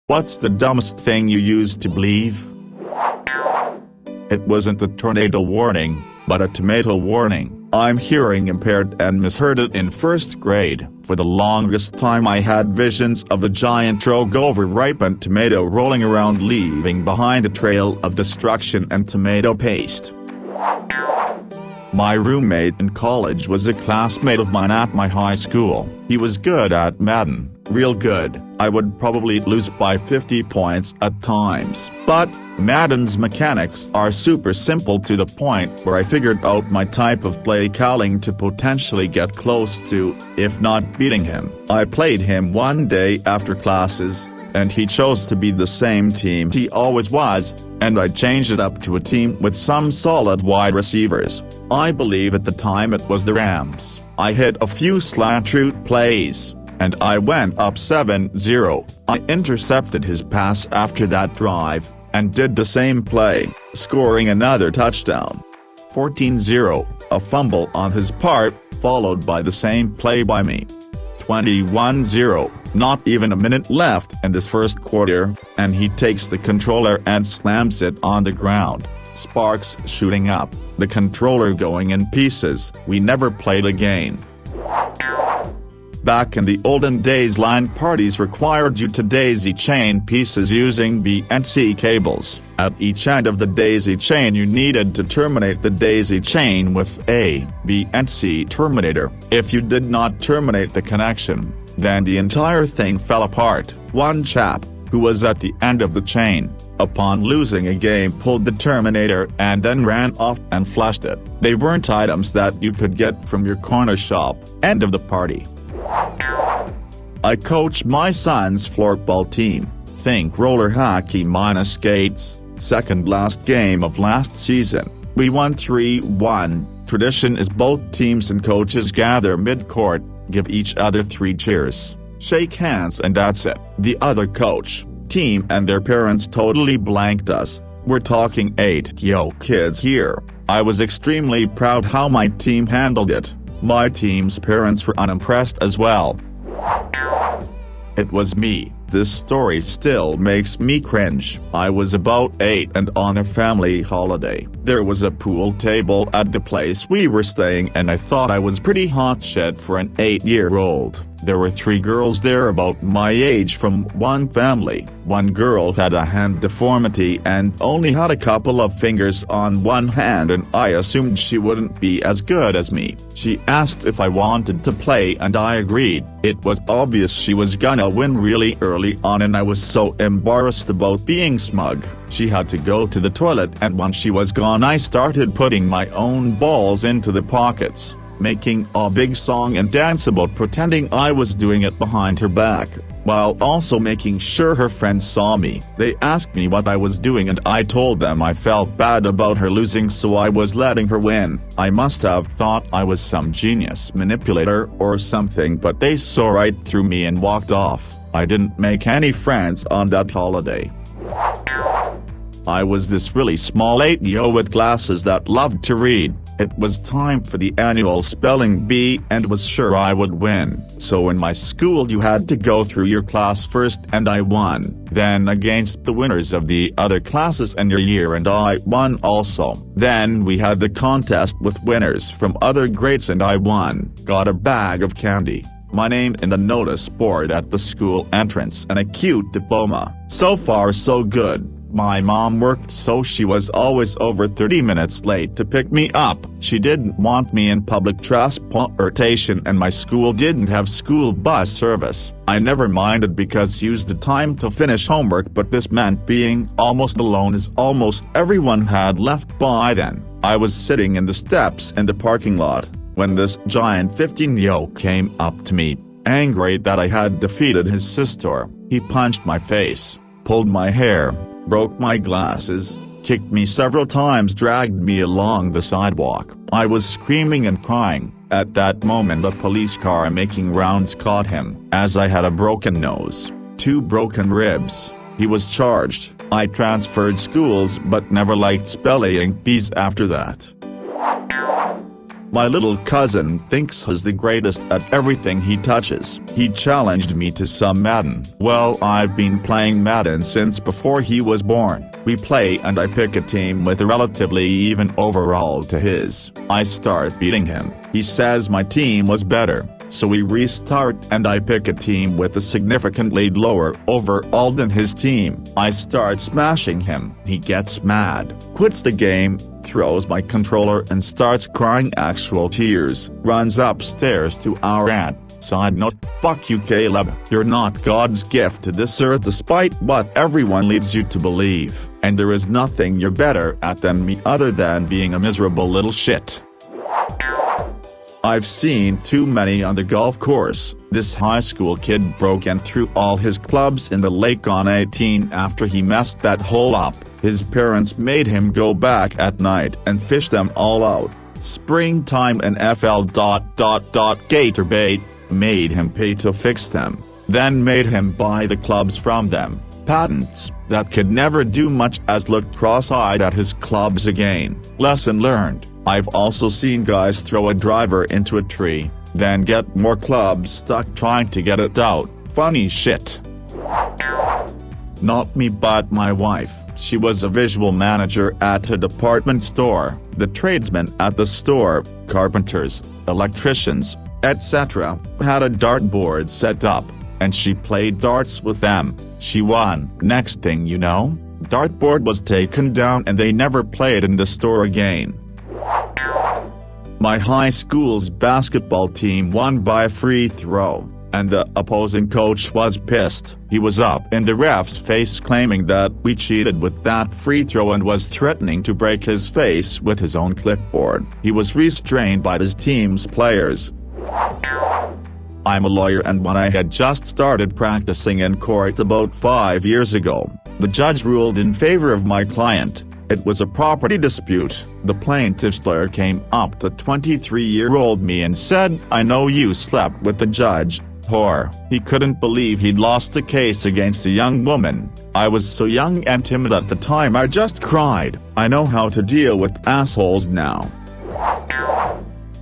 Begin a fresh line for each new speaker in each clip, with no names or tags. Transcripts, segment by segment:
What's the dumbest thing you used to believe? It wasn't a tornado warning, but a tomato warning. I'm hearing impaired and misheard it in first grade. For the longest time I had visions of a giant rogue over-ripened tomato rolling around, leaving behind a trail of destruction and tomato paste. My roommate in college was a classmate of mine at my high school. He was good at Madden, real good. I would probably lose by 50 points at times. But Madden's mechanics are super simple, to the point where I figured out my type of play calling to potentially get close to, if not beating him. I played him one day after classes, and he chose to be the same team he always was, and I changed it up to a team with some solid wide receivers. I believe at the time it was the Rams. I hit a few slant route plays, and I went up 7-0. I intercepted his pass after that drive, and did the same play, scoring another touchdown. 14-0, a fumble on his part, followed by the same play by me. 21-0, not even a minute left in this first quarter, and he takes the controller and slams it on the ground. Sparks shooting up, the controller going in pieces. We never played again. Back in the olden days, LAN parties required you to daisy chain pieces using BNC cables. At each end of the daisy chain you needed to terminate the daisy chain with a BNC terminator. If you did not terminate the connection, then the entire thing fell apart. One chap, who was at the end of the chain, upon losing a game pulled the terminator and then ran off and flushed it. They weren't items that you could get from your corner shop. End of the party. I coach my son's floorball team. Think roller hockey minus skates. Second last game of last season, we won 3-1. Tradition is both teams and coaches gather mid-court, give each other 3 cheers, shake hands, and that's it. The other coach, team and their parents totally blanked us. We're talking 8 kids here. I was extremely proud how my team handled it. My team's parents were unimpressed as well. It was me. This story still makes me cringe. I was about 8 and on a family holiday. There was a pool table at the place we were staying, and I thought I was pretty hot shit for an 8-year-old. There were 3 girls there about my age from one family. One girl had a hand deformity and only had a couple of fingers on one hand, and I assumed she wouldn't be as good as me. She asked if I wanted to play and I agreed. It was obvious she was gonna win really early on, and I was so embarrassed about being smug. She had to go to the toilet, and once she was gone I started putting my own balls into the pockets, making a big song and dance about pretending I was doing it behind her back, while also making sure her friends saw me. They asked me what I was doing and I told them I felt bad about her losing, so I was letting her win. I must have thought I was some genius manipulator or something, but they saw right through me and walked off. I didn't make any friends on that holiday. I was this really small 8-year-old with glasses that loved to read. It was time for the annual spelling bee and was sure I would win. So in my school you had to go through your class first, and I won. Then against the winners of the other classes in your year, and I won also. Then we had the contest with winners from other grades and I won. Got a bag of candy, my name in the notice board at the school entrance, and a cute diploma. So far so good. My mom worked, so she was always over 30 minutes late to pick me up. She didn't want me in public transportation, and my school didn't have school bus service. I never minded because used the time to finish homework, but this meant being almost alone as almost everyone had left by then. I was sitting in the steps in the parking lot when this giant 15-year-old came up to me, angry that I had defeated his sister. He punched my face, pulled my hair, broke my glasses, kicked me several times, dragged me along the sidewalk. I was screaming and crying. At that moment a police car making rounds caught him, as I had a broken nose, 2 broken ribs. He was charged. I transferred schools but never liked spelling bees after that. My little cousin thinks he's the greatest at everything he touches. He challenged me to some Madden. Well, I've been playing Madden since before he was born. We play and I pick a team with a relatively even overall to his. I start beating him. He says my team was better, so we restart and I pick a team with a significantly lower overall than his team. I start smashing him. He gets mad, quits the game, throws my controller and starts crying actual tears, runs upstairs to our aunt. Side note, fuck you Caleb, you're not God's gift to this earth despite what everyone leads you to believe, and there is nothing you're better at than me other than being a miserable little shit. I've seen too many on the golf course. This high school kid broke and threw all his clubs in the lake on 18 after he messed that hole up. His parents made him go back at night and fish them all out. Springtime NFL ... Gator bait made him pay to fix them, then made him buy the clubs from them. Patents. That kid never do much as looked cross-eyed at his clubs again. Lesson learned. I've also seen guys throw a driver into a tree, then get more clubs stuck trying to get it out. Funny shit. Not me but my wife. She was a visual manager at a department store. The tradesmen at the store, carpenters, electricians, etc., had a dartboard set up, and she played darts with them. She won. Next thing you know, dartboard was taken down and they never played in the store again. My high school's basketball team won by a free throw, and the opposing coach was pissed. He was up in the ref's face claiming that we cheated with that free throw and was threatening to break his face with his own clipboard. He was restrained by his team's players. I'm a lawyer, and when I had just started practicing in court about 5 years ago, the judge ruled in favor of my client. It was a property dispute. The plaintiff's lawyer came up to 23-year-old me and said, "I know you slept with the judge, whore." He couldn't believe he'd lost a case against a young woman. I was so young and timid at the time I just cried. I know how to deal with assholes now.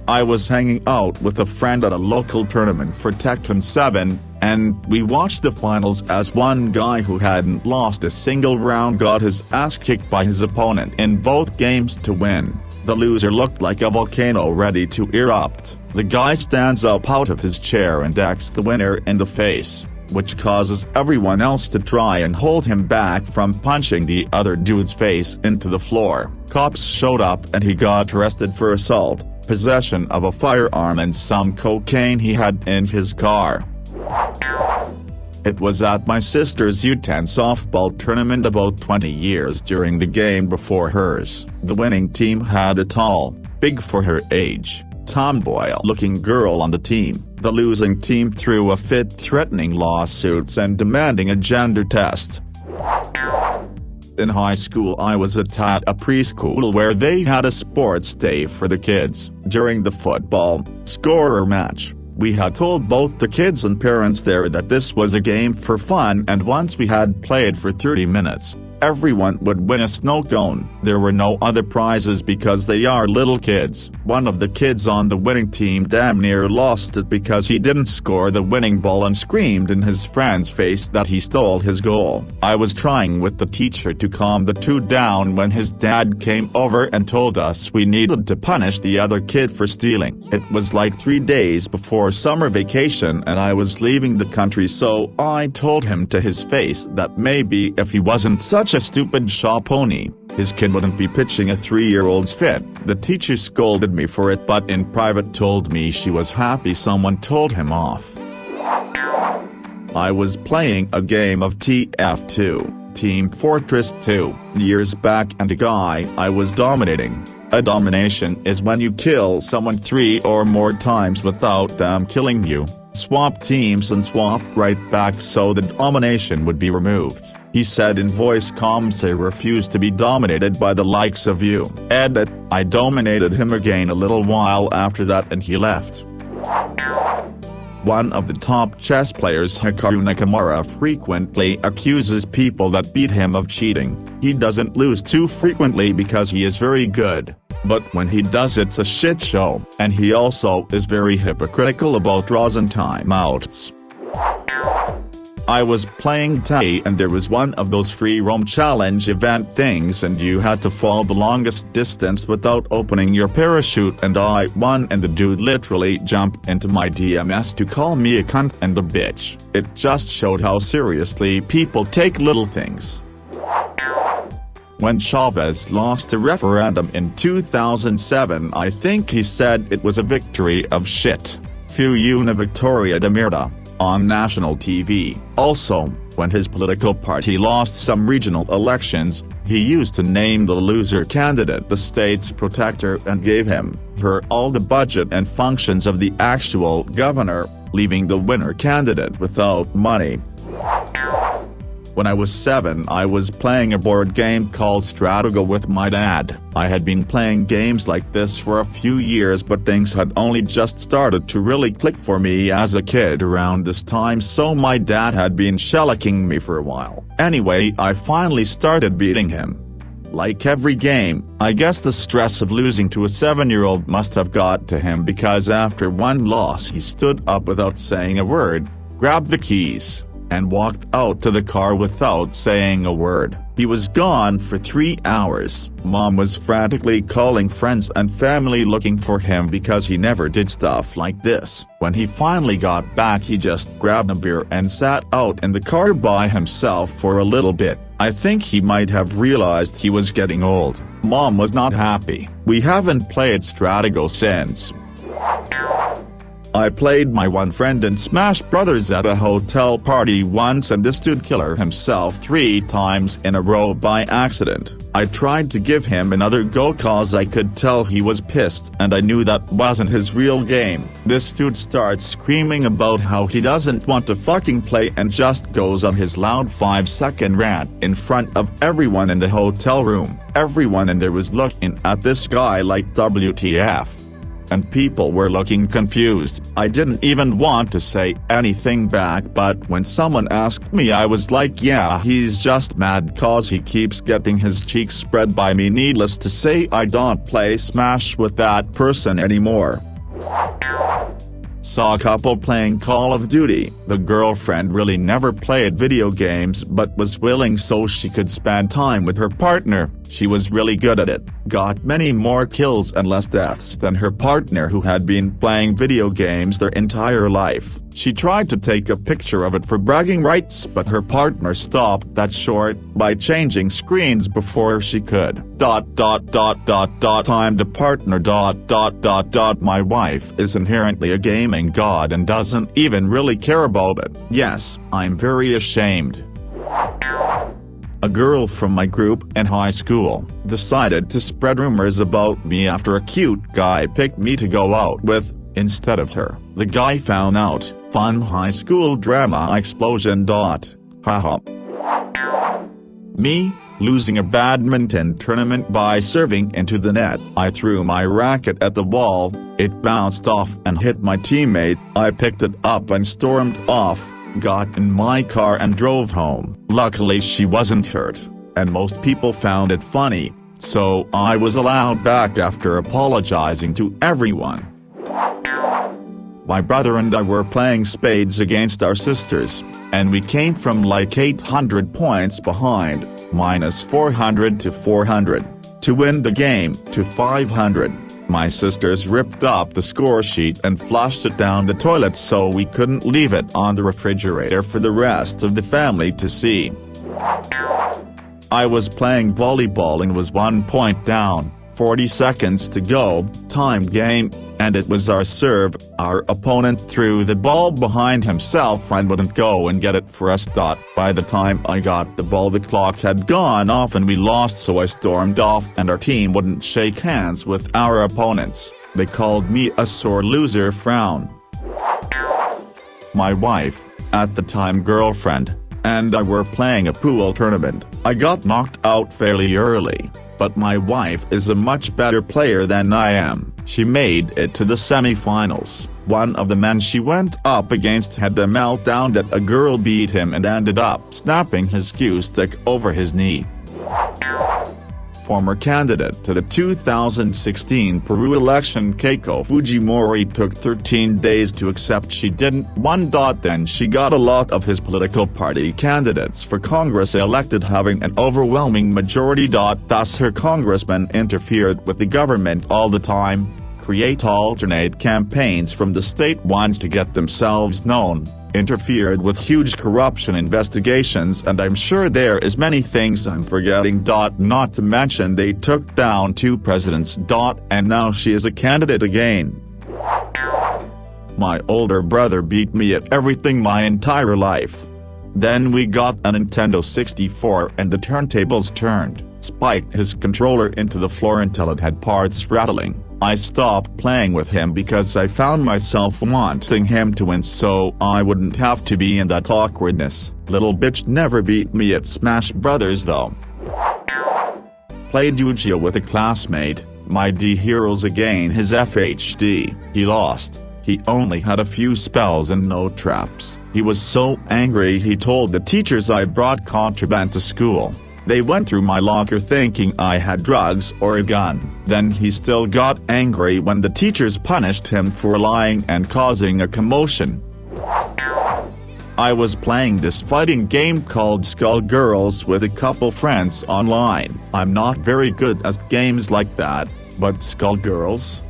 I was hanging out with a friend at a local tournament for Tekken 7, and we watched the finals as one guy who hadn't lost a single round got his ass kicked by his opponent in both games to win. The loser looked like a volcano ready to erupt. The guy stands up out of his chair and decks the winner in the face, which causes everyone else to try and hold him back from punching the other dude's face into the floor. Cops showed up and he got arrested for assault, possession of a firearm and some cocaine he had in his car. It was at my sister's U10 softball tournament about 20 years during the game before hers. The winning team had a tall, big for her age, tomboy-looking girl on the team. The losing team threw a fit threatening lawsuits and demanding a gender test. In high school I was at a preschool where they had a sports day for the kids. During the football scorer match, we had told both the kids and parents there that this was a game for fun, and once we had played for 30 minutes, everyone would win a snow cone. There were no other prizes because they are little kids. One of the kids on the winning team damn near lost it because he didn't score the winning ball and screamed in his friend's face that he stole his goal. I was trying with the teacher to calm the two down when his dad came over and told us we needed to punish the other kid for stealing. It was like 3 days before summer vacation and I was leaving the country, so I told him to his face that maybe if he wasn't such a stupid shaw pony, his kid wouldn't be pitching a 3-year-old's fit. The teacher scolded me for it but in private told me she was happy someone told him off. I was playing a game of TF2, Team Fortress 2, years back, and a guy I was dominating. A domination is when you kill someone 3 or more times without them killing you. Swap teams and swap right back so the domination would be removed. He said in voice comms, "I refuse to be dominated by the likes of you." Edit, I dominated him again a little while after that and he left. One of the top chess players, Hikaru Nakamura, frequently accuses people that beat him of cheating. He doesn't lose too frequently because he is very good. but when he does it's a shit show, and he also is very hypocritical about draws and timeouts. I was playing tag and there was one of those free roam challenge event things and you had to fall the longest distance without opening your parachute, and I won, and the dude literally jumped into my DMs to call me a cunt and a bitch. It just showed how seriously people take little things. When Chavez lost the referendum in 2007, I think he said it was a victory of shit. Fue una victoria de mierda, on national TV. Also, when his political party lost some regional elections, he used to name the loser candidate the state's protector and gave her all the budget and functions of the actual governor, leaving the winner candidate without money. When I was 7, I was playing a board game called Stratago with my dad. I had been playing games like this for a few years, but things had only just started to really click for me as a kid around this time, so my dad had been shellacking me for a while. Anyway, I finally started beating him. Like every game, I guess the stress of losing to a 7-year-old must have got to him, because after one loss he stood up without saying a word, grabbed the keys, and walked out to the car without saying a word. He was gone for 3 hours. Mom was frantically calling friends and family looking for him because he never did stuff like this. When he finally got back, he just grabbed a beer and sat out in the car by himself for a little bit. I think he might have realized he was getting old. Mom was not happy. We haven't played Stratago since. I played my one friend in Smash Brothers at a hotel party once, and this dude killed himself 3 times in a row by accident. I tried to give him another go cause I could tell he was pissed and I knew that wasn't his real game. This dude starts screaming about how he doesn't want to fucking play and just goes on his loud 5-second rant in front of everyone in the hotel room. Everyone in there was looking at this guy like WTF. And people were looking confused. I didn't even want to say anything back, but when someone asked me I was like, yeah, he's just mad cause he keeps getting his cheeks spread by me. Needless to say, I don't play Smash with that person anymore. Saw a couple playing Call of Duty. The girlfriend really never played video games but was willing so she could spend time with her partner. She was really good at it, got many more kills and less deaths than her partner, who had been playing video games their entire life. She tried to take a picture of it for bragging rights, but her partner stopped that short by changing screens before she could. Time the partner. My wife is inherently a gaming god and doesn't even really care about it. Yes, I'm very ashamed. A girl from my group in high school decided to spread rumors about me after a cute guy picked me to go out with, instead of her. The guy found out. Fun high school drama explosion. Haha. Me, losing a badminton tournament by serving into the net. I threw my racket at the wall, it bounced off and hit my teammate. I picked it up and stormed off, got in my car and drove home. Luckily she wasn't hurt, and most people found it funny, so I was allowed back after apologizing to everyone. My brother and I were playing spades against our sisters, and we came from like 800 points behind, minus 400 to 400, to win the game to 500. My sisters ripped up the score sheet and flushed it down the toilet so we couldn't leave it on the refrigerator for the rest of the family to see. I was playing volleyball and was 1 point down, 40 seconds to go, timed game, and it was our serve. Our opponent threw the ball behind himself and wouldn't go and get it for us. By the time I got the ball the clock had gone off and we lost, so I stormed off and our team wouldn't shake hands with our opponents. They called me a sore loser. Frown. My wife, at the time girlfriend, and I were playing a pool tournament. I got knocked out fairly early, but my wife is a much better player than I am. She made it to the semi-finals. One of the men she went up against had a meltdown that a girl beat him and ended up snapping his cue stick over his knee. former candidate to the 2016 Peru election Keiko Fujimori took 13 days to accept she didn't win. Then she got a lot of his political party candidates for Congress elected, having an overwhelming majority. Thus her congressmen interfered with the government all the time, create alternate campaigns from the state ones to get themselves known, interfered with huge corruption investigations, and I'm sure there is many things I'm forgetting. Not to mention they took down 2 presidents. And now she is a candidate again. My older brother beat me at everything my entire life. Then we got a Nintendo 64 and the turntables turned, spiked his controller into the floor until it had parts rattling. I stopped playing with him because I found myself wanting him to win so I wouldn't have to be in that awkwardness. Little bitch never beat me at Smash Brothers though. Played Yu-Gi-Oh with a classmate, my D heroes again his FHD, he lost. He only had a few spells and no traps. He was so angry he told the teachers I brought contraband to school. They went through my locker thinking I had drugs or a gun. Then he still got angry when the teachers punished him for lying and causing a commotion. I was playing this fighting game called Skullgirls with a couple friends online. I'm not very good at games like that, but Skullgirls? ?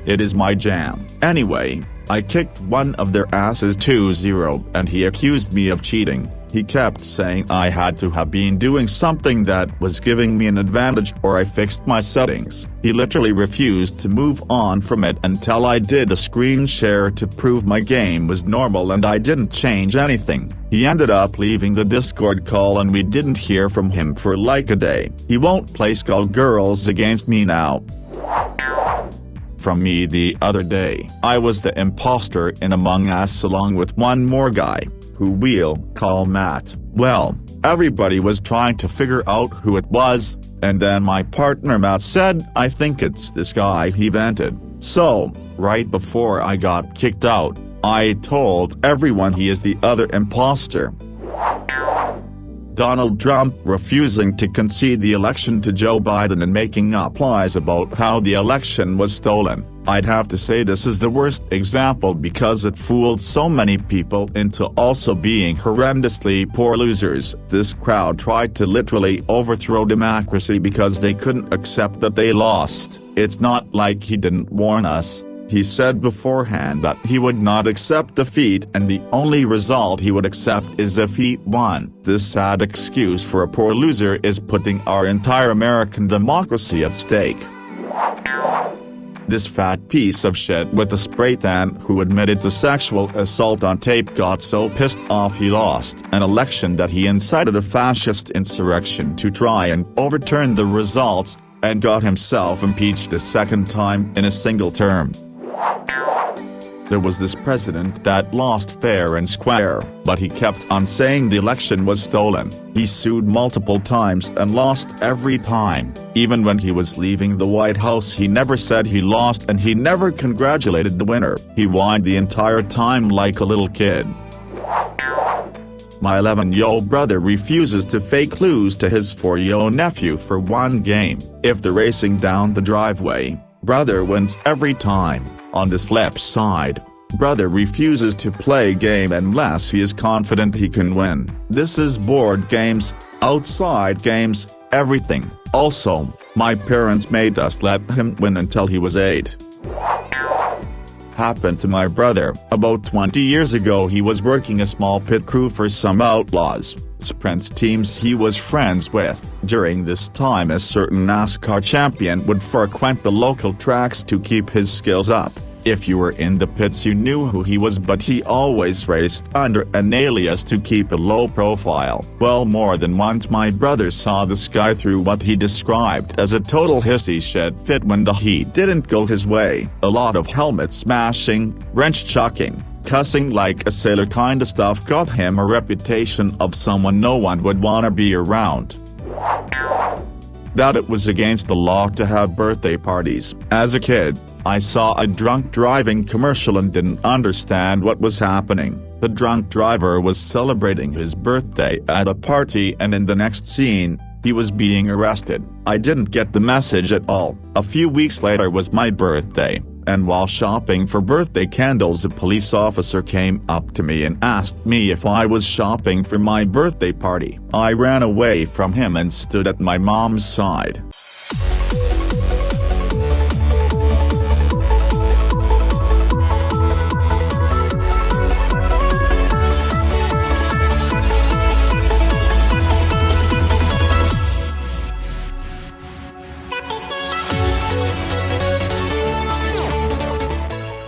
It is my jam. Anyway, I kicked one of their asses 2-0 and he accused me of cheating. He kept saying I had to have been doing something that was giving me an advantage or I fixed my settings. He literally refused to move on from it until I did a screen share to prove my game was normal and I didn't change anything. He ended up leaving the Discord call and we didn't hear from him for like a day. He won't play Skullgirls against me now. From me the other day, I was the imposter in Among Us along with one more guy, who we'll call Matt. Well, everybody was trying to figure out who it was, and then my partner Matt said, I think it's this guy, he vented. So, right before I got kicked out, I told everyone he is the other imposter. Donald Trump refusing to concede the election to Joe Biden and making up lies about how the election was stolen. I'd have to say this is the worst example because it fooled so many people into also being horrendously poor losers. This crowd tried to literally overthrow democracy because they couldn't accept that they lost. It's not like he didn't warn us. He said beforehand that he would not accept defeat and the only result he would accept is if he won. This sad excuse for a poor loser is putting our entire American democracy at stake. This fat piece of shit with a spray tan who admitted to sexual assault on tape got so pissed off he lost an election that he incited a fascist insurrection to try and overturn the results, and got himself impeached a second time in a single term. There was this president that lost fair and square, but he kept on saying the election was stolen. He sued multiple times and lost every time. Even when he was leaving the White House he never said he lost and he never congratulated the winner. He whined the entire time like a little kid. My 11-year-old brother refuses to fake lose to his 4-year-old nephew for one game. If they're racing down the driveway, brother wins every time. On the flip side, brother refuses to play game unless he is confident he can win. This is board games, outside games, everything. Also, my parents made us let him win until he was 8. Happened to my brother. About 20 years ago he was working a small pit crew for some outlaws, sprints teams he was friends with. During this time a certain NASCAR champion would frequent the local tracks to keep his skills up. If you were in the pits you knew who he was, but he always raced under an alias to keep a low profile. Well, more than once my brother saw this guy through what he described as a total hissy shit fit when the heat didn't go his way. A lot of helmet smashing, wrench chucking, cussing like a sailor kinda stuff got him a reputation of someone no one would wanna be around. That it was against the law to have birthday parties. As a kid, I saw a drunk driving commercial and didn't understand what was happening. The drunk driver was celebrating his birthday at a party and in the next scene, he was being arrested. I didn't get the message at all. A few weeks later was my birthday, and while shopping for birthday candles a police officer came up to me and asked me if I was shopping for my birthday party. I ran away from him and stood at my mom's side.